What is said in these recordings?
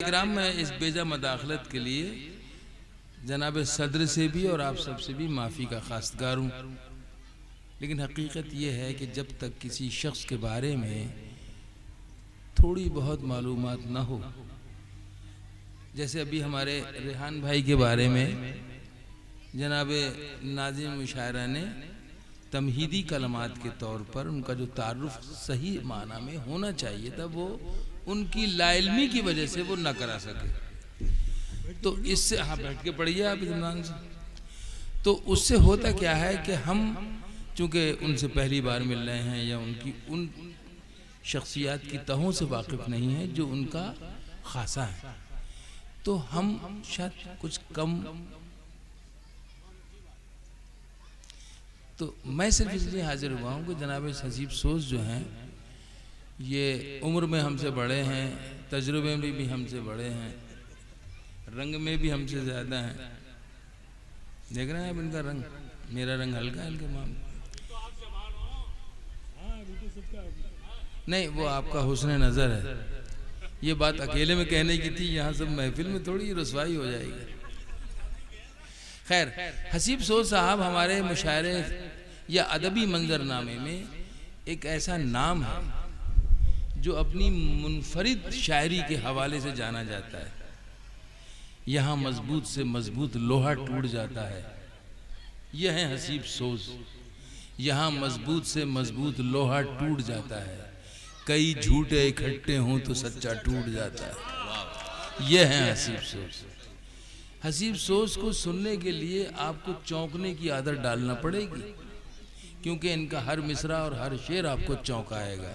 ग्राम में इस बेजा मदाखलत के लिए जनाब सदर से भी और आप सबसे भी माफ़ी का खास्तगार हूँ। लेकिन हकीकत यह है कि जब तक किसी शख्स के बारे में थोड़ी बहुत मालूमात ना हो, जैसे अभी हमारे रेहान भाई के बारे में जनाब नाज़िम मुशायरा ने तमहीदी कलमात के तौर पर उनका जो तारुफ सही माना में होना चाहिए था, वो उनकी लाइल्मी की वजह से वो ना करा सके। तो इससे हाँ बैठ के पढ़िए आप इत्मीनान से। तो उससे होता क्या है कि हम चूँकि उनसे पहली बार मिल रहे हैं या उनकी उन शख्सियात की तहों से वाकिफ़ नहीं है जो उनका खासा है, तो हम शायद कुछ कम। तो मैं सिर्फ इसलिए हाजिर हुआ हूँ कि जनाब हसीब सोज जो हैं ये उम्र में हमसे बड़े हैं, तजुर्बे में भी हमसे बड़े हैं, रंग में भी हमसे ज़्यादा हैं। देख रहे हैं आप इनका रंग, मेरा रंग हल्का है इनके मामले। नहीं, वो आपका हुस्न नज़र है। ये बात अकेले में कहने की थी, यहाँ सब महफिल में थोड़ी रसवाई हो जाएगी। खैर, हसीब सोज साहब हमारे मुशायरे या अदबी मंजरनामे में एक ऐसा नाम है जो अपनी मुनफरिद शायरी के हवाले से जाना जाता है। यहाँ मजबूत से मजबूत लोहा टूट जाता है, यह है हसीब सोज। यहाँ मजबूत से मजबूत लोहा टूट जाता है, कई झूठे इकट्ठे हों तो सच्चा टूट जाता है। यह है हसीब सोज। हसीब सोज को सुनने के लिए आपको चौंकने की आदत डालना पड़ेगी, क्योंकि इनका हर मिसरा और हर शेर आपको चौंकाएगा।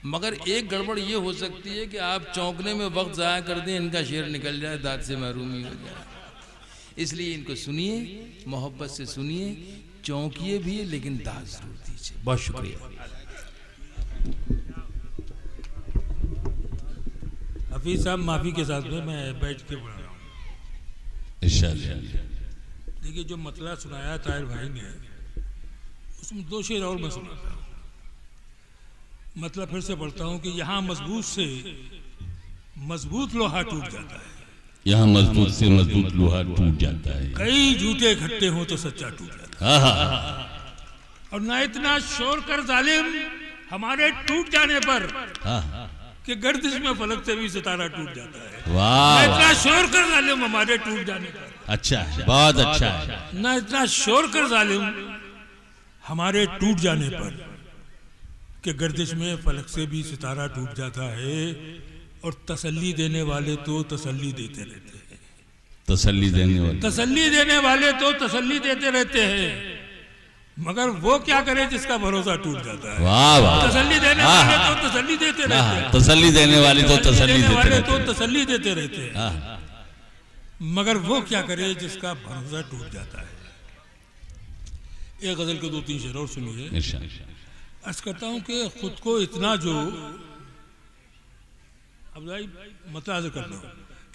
मगर एक गड़बड़ ये हो सकती है कि आप चौंकने में वक्त ज़ाया कर दें, इनका शेर निकल जाए, दाद से महरूमी हो जाए। इसलिए इनको सुनिए, मोहब्बत से सुनिए, चौंकिए भी, लेकिन दाद जरूर दीजिए। बहुत शुक्रिया। हफीज साहब माफ़ी के साथ में मैं बैठ के पढ़ रहा हूँ। देखिए, जो मतला सुनाया ताहिर भाई ने, उसमें दो शेर और मैं सुनाता हूँ। मतलब फिर से पढ़ता हूँ कि यहाँ मजबूत से मजबूत लोहा टूट जाता है, यहाँ मजबूत से मजबूत लोहा टूट जाता है, कई झूठे इकट्ठे हो तो सच्चा टूट जाता है। और ना इतना शोर कर जालिम हमारे टूट जाने पर कि गर्दिश में फलक से भी सितारा टूट जाता है। वाह, इतना शोर कर जालिम हमारे टूट जाने पर। अच्छा है, बहुत अच्छा है। ना इतना शोर कर जालिम हमारे टूट जाने पर कि गर्दिश में फलक से भी सितारा टूट जाता है। और तसल्ली देने वाले तो तसल्ली देते रहते हैं, तसल्ली देने वाले, तसल्ली देने वाले तो तसल्ली देते रहते हैं, मगर वो क्या करे जिसका भरोसा टूट जाता है। वाह वाह, तसल्ली देने वाले तो तसल्ली देते रहते हैं, तसल्ली देने वाले तो तसल्ली देते रहते तो तसल्ली देते रहते हैं, मगर वो क्या करे जिसका भरोसा टूट जाता है। एक गजल के दो तीन शेर और सुनिए। अर्ज करता हूँ कि खुद को इतना जो, अब भाई मतलब करता हूँ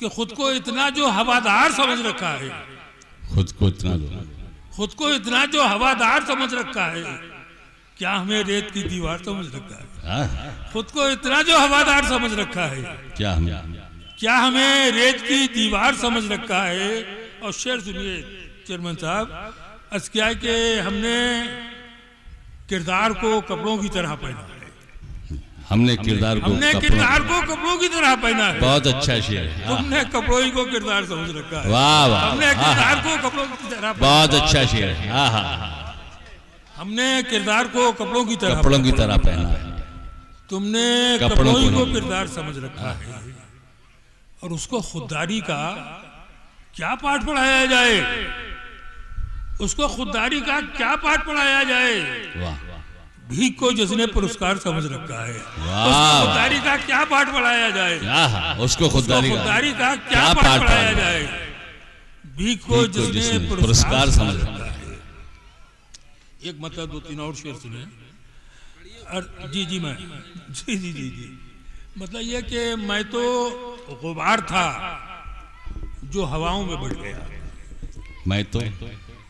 कि खुद को इतना जो हवादार समझ रखा है, खुद को इतना जो, खुद को इतना जो हवादार समझ रखा है, क्या हमें रेत की दीवार समझ रखा है। खुद को इतना जो हवादार समझ रखा है, क्या हमें रेत की दीवार समझ रखा है। और शेर सुनिए चेयरमैन साहब, अर्ज क्या है कि हमने किरदार को कपड़ों की तरह पहना है, हमने किरदार को कपड़ों की तरह पहना है। बहुत अच्छा शेर है। तुमने कपड़ों ही को किरदार समझ रखा है। वाह वाह, हमने किरदार को कपड़ों की तरह, बहुत अच्छा शेर है। हमने किरदार को कपड़ों की तरह पहना है, तुमने कपड़ों ही को किरदार समझ रखा है। और उसको खुददारी का क्या पाठ पढ़ाया जाए, उसको खुददारी का क्या पाठ पढ़ाया जाए। भीख को जिसने पुरस्कार समझ रखा है, उसको खुददारी का क्या पाठ पढ़ाया जाए। उसको खुददारी का क्या पाठ पढ़ाया जाए। भीख को जिसने पुरस्कार समझ रखा है। एक मतलब दो तीन और शेर सुने। जी मैं जी मतलब यह कि मैं तो गुबार था जो हवाओं में बट गया।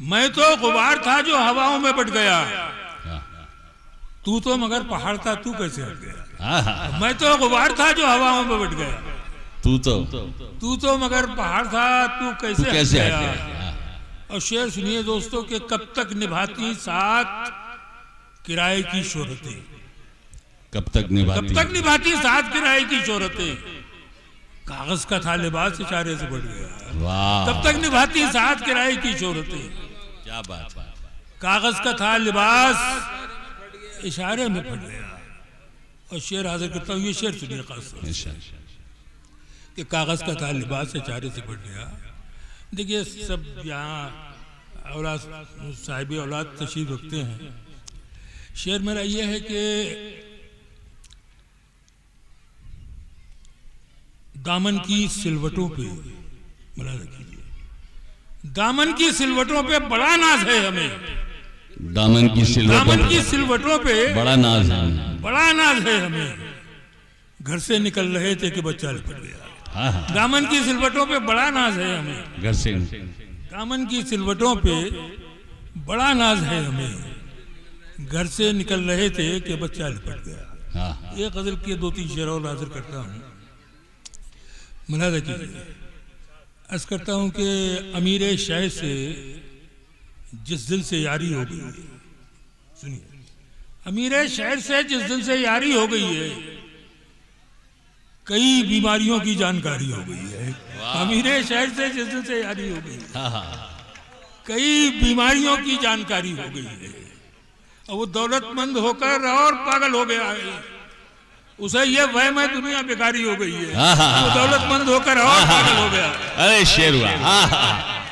मैं तो गुबार था जो हवाओं में बट गया। तू तो मगर पहाड़ था, तू कैसे हट गया। मैं तो गुबार था जो हवाओं में बट गया। तू तू तो मगर पहाड़ था, तू कैसे आया। और शेर सुनिए दोस्तों कि कब तक निभाती साथ किराए की शोहरतें, कब तक निभाती साथ किराए की शोहरतें। कागज का था लिबास इशारे से बढ़ गया। कब तक निभाती साथ किराए की शोहरतें। क्या बात है। कागज का था लिबास इशारे में फट गया। और शेर हाजिर करता हूँ, ये शेर सुनिए खास कि कागज का था लिबास इशारे से फट गया। देखिए सब यहाँ औलाद साहिब औलाद तशरीफ रखते हैं। शेर मेरा ये है कि दामन की सिलवटों पे, मुलाहिजा कीजिए, दामन की सिलवटों पे बड़ा नाज है हमें। दामन की सिलवटों पे बड़ा नाज है हमें। घर से निकल रहे थे कि बच्चा लिपट गया। दामन की सिलवटों पे बड़ा नाज है हमें। घर से दामन की सिलवटों पे बड़ा नाज है हमें। घर से निकल रहे थे कि बच्चा लिपट गया। ये गजल के 2-3 शेर और हाजिर करता हूँ, मुलाहिजा कीजिए। अर्ज करता हूँ कि अमीर शाह से जिस दिल से यारी हो गई, सुनिए, अमीर शहर से जिस दिल से यारी हो गई है, कई बीमारियों की जानकारी हो गई है। अमीर शहर से जिस दिल से यारी हो गई, कई बीमारियों की जानकारी हो गई है। और वो दौलतमंद होकर और पागल हो गया है। उसे ये वहम है दुनिया बेकारी हो गई है। वो दौलतमंद होकर और पागल हो गया। अरे शेर हुआ,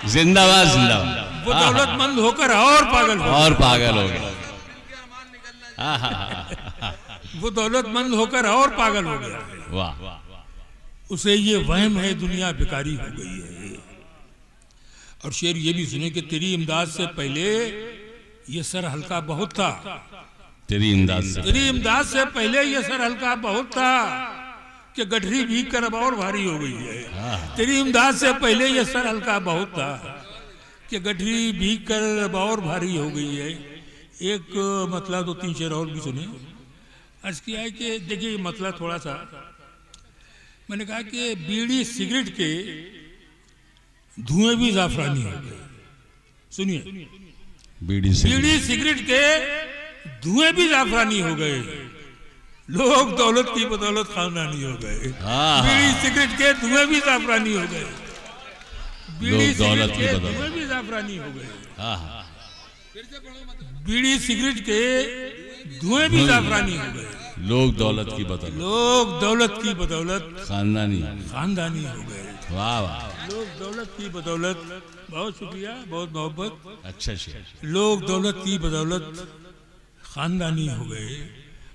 जिंदाबाद जिंदाबाद। वो दौलतमंद होकर और पागल हो गया। वो दौलतमंद होकर और पागल हो गया। वाह। उसे ये वहम है दुनिया बेकारी हो गई है। और शेर ये भी सुने कि तेरी इमदाद से पहले ये सर हल्का बहुत था। तेरी इमदाद से पहले ये सर हल्का बहुत था कि गठरी भीग कर अब और भारी हो गई है। तेरी इमदाद से पहले ये सर हल्का बहुत था कि गठरी भीग कर अब और भारी हो गई है। एक मतलब 2-3 शेर और भी सुने। अर्ज किया है कि देखिए मतलब थोड़ा सा, मैंने कहा कि बीड़ी सिगरेट के धुएं भी जाफरानी हो गए। सुनिए, बीड़ी सिगरेट के धुएं भी जाफरानी हो गए। लोग दौलत की बदौलत खानदानी हो गए। बीड़ी सिगरेट के धुएं भी जाफरानी हो गए। बीड़ी सिगरेट के धुएं भी जाफरानी हो गए। बीड़ी सिगरेट के धुएं भी जाफरानी हो गए। लोग दौलत की बदौलत खानदानी हो गए। वाह वाह। लोग दौलत की बदौलत, बहुत शुक्रिया, बहुत मोहब्बत। अच्छा शेर। लोग दौलत की बदौलत खानदानी हो गए।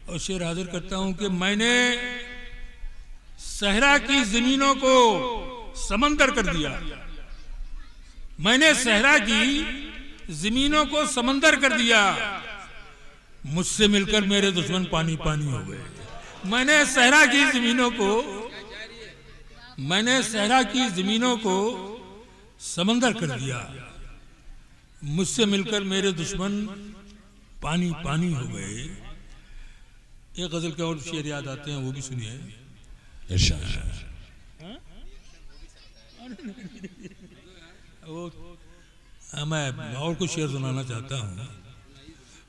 और शेर हाजिर करता हूं कि मैंने सहरा की जमीनों को समंदर कर दिया। मैंने सहरा की जमीनों को समंदर कर दिया। मुझसे मिलकर मेरे दुश्मन पानी पानी हो गए। मैंने सहरा की जमीनों को समंदर कर दिया। मुझसे मिलकर मेरे दुश्मन पानी पानी हो गए। एक गजल के और शेर याद आते हैं, वो भी सुनिए। मैं और कुछ शेर सुनाना चाहता हूँ,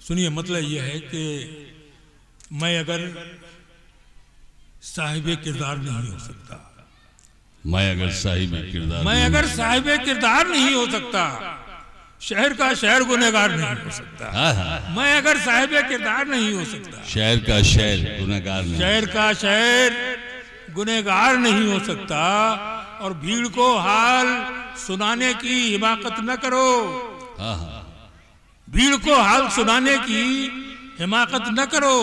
सुनिए। मतलब यह है कि मैं अगर साहिब किरदार नहीं हो सकता, मैं अगर साहिब किरदार नहीं हो सकता, शहर का शहर गुनहगार नहीं हो सकता। मैं अगर साहिब किरदार नहीं हो सकता, शहर का शहर गुनहगार नहीं हो सकता। और भीड़ को हाल सुनाने की हिमाकत न करो। भीड़ को हाल सुनाने की हिमाकत न करो।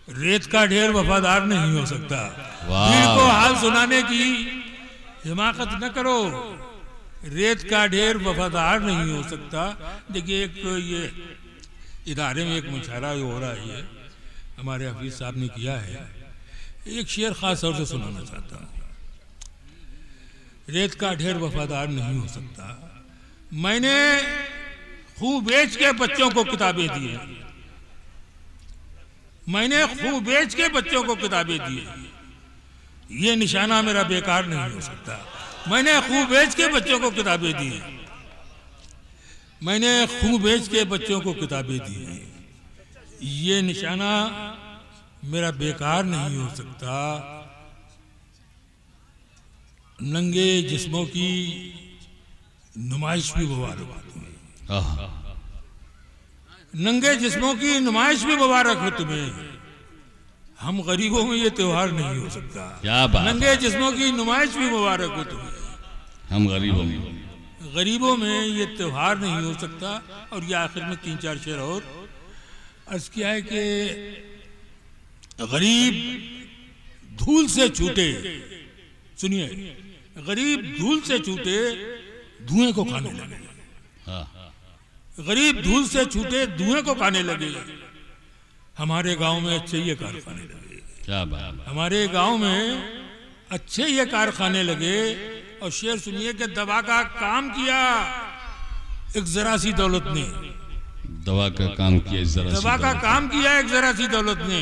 रेत का ढेर वफादार नहीं हो सकता। भीड़ को हाल सुनाने की हिमाकत न करो। रेत का ढेर वफादार नहीं हो सकता। देखिए एक ये इदारे में एक मुशायरा हो रहा है, ये हमारे हफीज साहब ने किया है। एक शेर खास तौर से सुनाना चाहता हूँ। रेत का ढेर वफादार नहीं हो सकता। मैंने खूब बेच के बच्चों को किताबें दी। ये निशाना मेरा बेकार नहीं हो सकता। मैंने खूब बेच के बच्चों को किताबें दी, मैंने खूब बेच के बच्चों को किताबें दी, ये निशाना मेरा बेकार नहीं हो सकता। नंगे जिस्मों की नुमाइश भी मुबारक हो तुम्हें, नंगे जिस्मों की नुमाइश भी मुबारक हो तुम्हें। हम गरीबों में ये त्योहार नहीं हो सकता। क्या बात, नंगे जिस्मों की नुमाइश भी मुबारक हो तुम्हें। हम गरीबों में ये त्योहार नहीं हो सकता। और ये आखिर में 3-4 शेर और अर्ज किया है कि गरीब धूल से छूटे, सुनिए, गरीब धूल से छूटे धुएं को खाने लगे। गरीब धूल से छूटे धुएं को खाने लगे। हमारे गांव में अच्छे ये कारखाने लगे। क्या बात, हमारे गांव में अच्छे ये कारखाने लगे। और शेर सुनिए कि दवा का काम किया एक जरा सी दौलत ने, दवा का काम किया, दवा का काम किया एक जरा सी दौलत ने।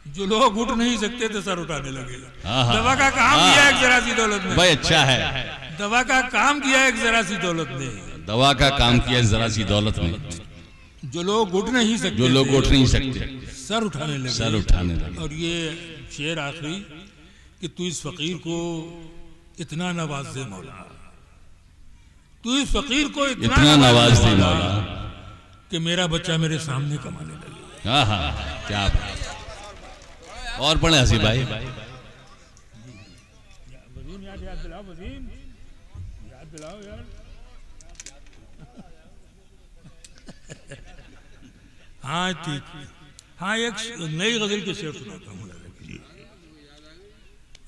जो लोग उठ नहीं सकते थे सर उठाने लगे। दवा का काम किया एक जरा सी दौलत ने। भाई अच्छा है, दवा का काम किया एक जरा सी दौलत ने। दवा का काम किया जरा सी दौलत ने। जो लोग उठ नहीं सकते, जो लोग उठ नहीं सकते सर उठाने लगे, सर उठाने लगे। और ये शेर आखिरी कि तू इस फकीर को इतना नवाज दे मौला, तू इस फकीर को इतना नवाज दे मौला कि मेरा बच्चा मेरे सामने कमाने लगे। हाँ हाँ, क्या बात। और पढ़े हसी भाई, याद दिलाओ वजीम, याद दिलाओ यार। हाँ ठीक, हाँ एक नई गजल के शेर सुनाता हूँ।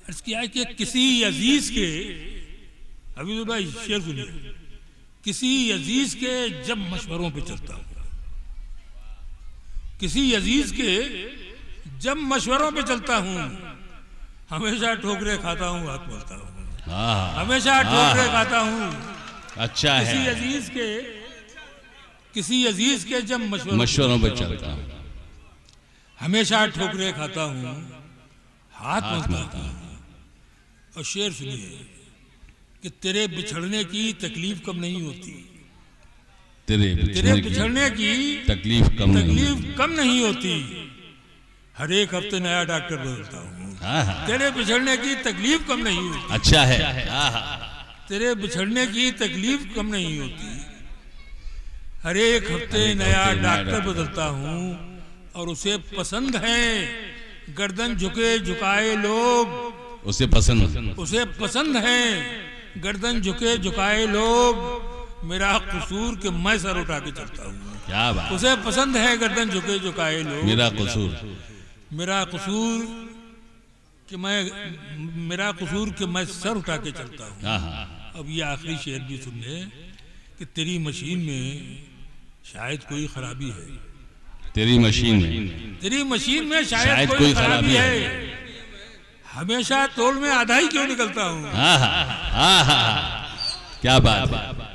अर्ज किया है कि किसी अजीज के, अभी भाई शेर सुनिए, किसी अजीज के जब मशवरों पे चलता हूँ, किसी अजीज के जब मशवरों पे चलता हूँ, हमेशा ठोकरे खाता हूँ, हाथ मलता हूँ, हमेशा ठोकरे खाता हूँ। अच्छा है, किसी अजीज के जब मशवरों पे चलता हूँ, हमेशा ठोकरे खाता हूँ, हाथ मलता हूँ। और शेर सुनिए कि तेरे बिछड़ने की तकलीफ कम नहीं होती, तेरे बिछड़ने की तकलीफ कम नहीं होती। हर एक हफ्ते नया डॉक्टर बदलता हूँ, तेरे बिछड़ने की तकलीफ कम नहीं होती। अच्छा है, तेरे बिछड़ने की तकलीफ कम नहीं होती। हर एक हफ्ते नया डॉक्टर बदलता हूँ और उसे पसंद है गर्दन झुके झुकाए लोग, उसे पसंद है गर्दन झुके झुकाए लोग। मेरा कसूर कि मैं सर उठा के चलता हूँ। क्या बात, उसे पसंद है गर्दन झुके झुकाए लोग। मेरा कसूर कि मैं सर उठा के चलता हूँ। अब ये आखिरी शेर भी सुन ले कि तेरी मशीन में शायद कोई खराबी है, तेरी मशीन में शायद कोई खराबी है। हमेशा तोल में आधा ही क्यों निकलता हूँ। क्या बात है।